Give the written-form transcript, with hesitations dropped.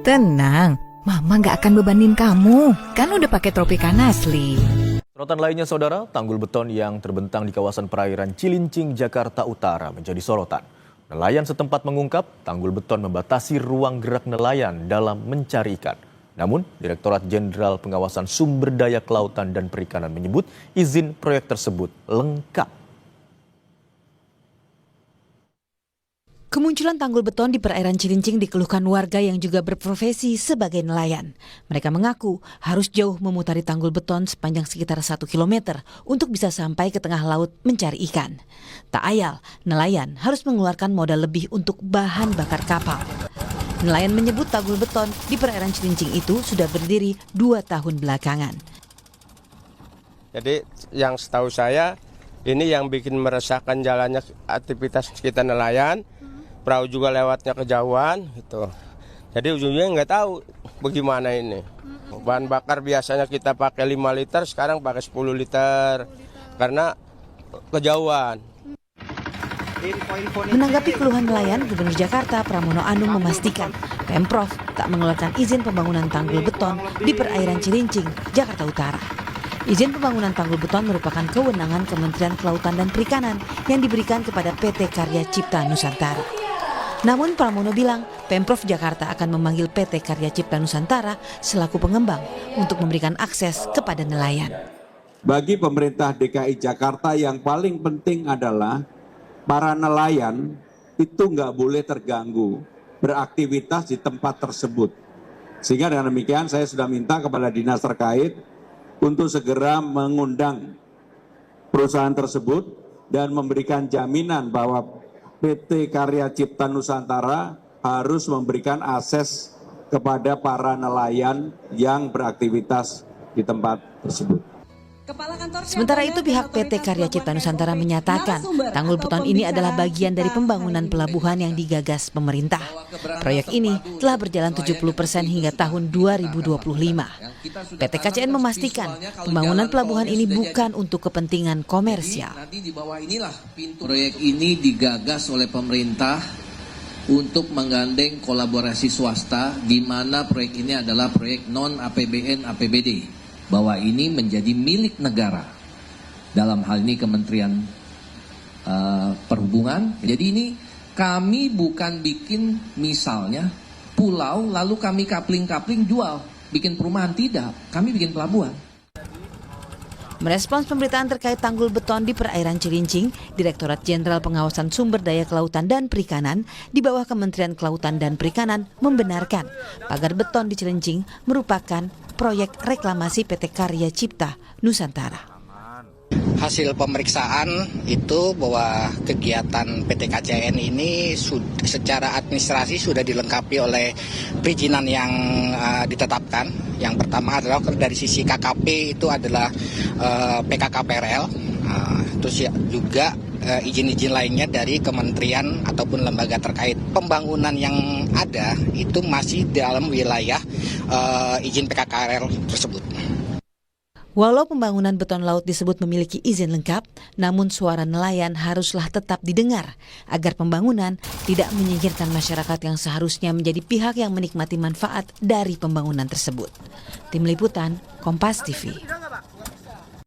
Tenang, Mama nggak akan bebanin kamu. Kan udah pakai Tropicana asli. Sorotan lainnya saudara, tanggul beton yang terbentang di kawasan perairan Cilincing, Jakarta Utara menjadi sorotan. Nelayan setempat mengungkap tanggul beton membatasi ruang gerak nelayan dalam mencari ikan. Namun, Direktorat Jenderal Pengawasan Sumber Daya Kelautan dan Perikanan menyebut izin proyek tersebut lengkap. Kemunculan tanggul beton di perairan Cilincing dikeluhkan warga yang juga berprofesi sebagai nelayan. Mereka mengaku harus jauh memutari tanggul beton sepanjang sekitar 1 kilometer untuk bisa sampai ke tengah laut mencari ikan. Tak ayal, nelayan harus mengeluarkan modal lebih untuk bahan bakar kapal. Nelayan menyebut tanggul beton di perairan Cilincing itu sudah berdiri 2 tahun belakangan. Jadi yang setahu saya ini yang bikin meresahkan jalannya aktivitas kita nelayan. Perahu juga lewatnya kejauhan gitu. Jadi ujungnya nggak tahu bagaimana ini. Bahan bakar biasanya kita pakai 5 liter, sekarang pakai 10 liter karena kejauhan. Menanggapi keluhan nelayan, Gubernur Jakarta Pramono Anung memastikan Pemprov tak mengeluarkan izin pembangunan tanggul beton di perairan Cilincing, Jakarta Utara. Izin pembangunan tanggul beton merupakan kewenangan Kementerian Kelautan dan Perikanan yang diberikan kepada PT Karya Cipta Nusantara. Namun Pramono bilang Pemprov Jakarta akan memanggil PT Karya Cipta Nusantara selaku pengembang untuk memberikan akses kepada nelayan. Bagi pemerintah DKI Jakarta yang paling penting adalah para nelayan itu nggak boleh terganggu beraktivitas di tempat tersebut. Sehingga dengan demikian saya sudah minta kepada dinas terkait untuk segera mengundang perusahaan tersebut dan memberikan jaminan bahwa PT Karya Cipta Nusantara harus memberikan akses kepada para nelayan yang beraktivitas di tempat tersebut. Sementara itu pihak PT Karya Cipta Nusantara menyatakan tanggul beton ini adalah bagian dari pembangunan pelabuhan yang digagas pemerintah. Proyek ini telah berjalan 70% hingga tahun 2025. PT KCN memastikan pembangunan pelabuhan ini bukan untuk kepentingan komersial. Nanti di bawah inilah proyek ini digagas oleh pemerintah untuk menggandeng kolaborasi swasta di mana proyek ini adalah proyek non APBN APBD. Bahwa ini menjadi milik negara, dalam hal ini Kementerian Perhubungan. Jadi ini kami bukan bikin misalnya pulau lalu kami kapling-kapling jual, bikin perumahan, tidak, kami bikin pelabuhan. Merespons pemberitaan terkait tanggul beton di perairan Cilincing, Direktorat Jenderal Pengawasan Sumber Daya Kelautan dan Perikanan di bawah Kementerian Kelautan dan Perikanan membenarkan pagar beton di Cilincing merupakan proyek reklamasi PT Karya Cipta Nusantara. Hasil pemeriksaan itu bahwa kegiatan PT KCN ini secara administrasi sudah dilengkapi oleh perizinan yang ditetapkan. Yang pertama adalah dari sisi KKP itu adalah PKKPRL, terus juga izin-izin lainnya dari kementerian ataupun lembaga terkait. Pembangunan yang ada itu masih dalam wilayah izin PKKPRL tersebut. Walau pembangunan beton laut disebut memiliki izin lengkap, namun suara nelayan haruslah tetap didengar agar pembangunan tidak menyingkirkan masyarakat yang seharusnya menjadi pihak yang menikmati manfaat dari pembangunan tersebut. Tim Liputan, Kompas TV.